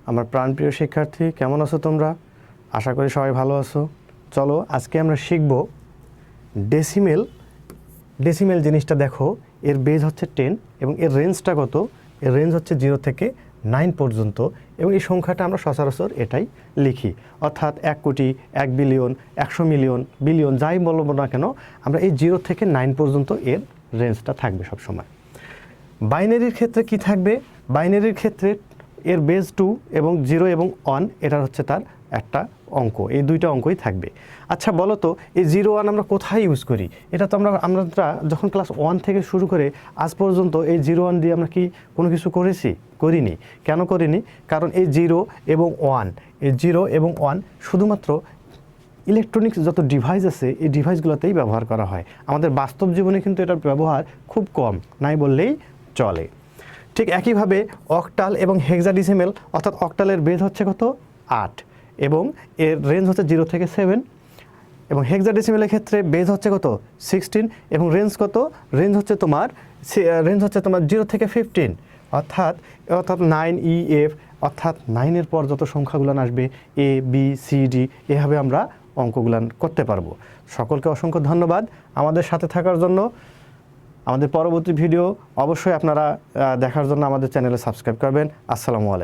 আমার প্রাণপ্রিয় শিক্ষার্থী, কেমন আছো তোমরা? আশা করি সবাই ভালো আছো। চলো আজকে আমরা শিখব ডেসিমেল। ডেসিমেল জিনিসটা দেখো, এর বেজ হচ্ছে 10 এবং এর রেঞ্জটা কত? এর রেঞ্জ হচ্ছে 0 থেকে 9 পর্যন্ত, এবং এই সংখ্যাটা আমরা সচরাচর এটাই লিখি, অর্থাৎ 1 কোটি, 1 বিলিয়ন, 100 মিলিয়ন, বিলিয়ন, যাই বলবো না কেন, আমরা এই 0 থেকে 9 পর্যন্ত এর রেঞ্জটা থাকবে সবসময়। বাইনারির ক্ষেত্রে কি থাকবে? বাইনারির ক্ষেত্রে এর বেজ 2 এবং 0 এবং 1, এটা হচ্ছে তার একটা অঙ্ক, এই দুইটা অঙ্কই থাকবে। আচ্ছা বলো তো, এই 0, 1 আমরা কোথায় ইউজ করি? এটা তো আমরা যখন ক্লাস 1 থেকে শুরু করে আজ পর্যন্ত এই 0, 1 দিয়ে আমরা কি কোনো কিছু করিনি। কেন করিনি? কারণ এই 0 এবং 1, এই 0 এবং 1 শুধুমাত্র ইলেকট্রনিক্স যত ডিভাইস আছে এই ডিভাইসগুলোতেই ব্যবহার করা হয়। আমাদের বাস্তব জীবনে কিন্তু এটার ব্যবহার খুব কম, নাই বললেই চলে। ঠিক একইভাবে অক্টাল এবং হেক্সাডেসিমেল, অর্থাৎ অক্টালের বেজ হচ্ছে কত? 8 এবং এর রেঞ্জ হচ্ছে 0 থেকে 7, এবং হেক্সাডেসিমেলের ক্ষেত্রে বেজ হচ্ছে কত? 16 এবং রেঞ্জ কত? রেঞ্জ হচ্ছে তোমার 0 থেকে 15, অর্থাৎ 9EF, অর্থাৎ 9-এর পর যত সংখ্যাগুলো আসবে ABCD, এভাবে আমরা অঙ্কগুলো করতে পারবো। সকলকে অসংখ্য ধন্যবাদ আমাদের সাথে থাকার জন্য। আমাদের পরবর্তী ভিডিও অবশ্যই আপনারা দেখার জন্য আমাদের চ্যানেলে সাবস্ক্রাইব করবেন। আসসালামু আলাইকুম।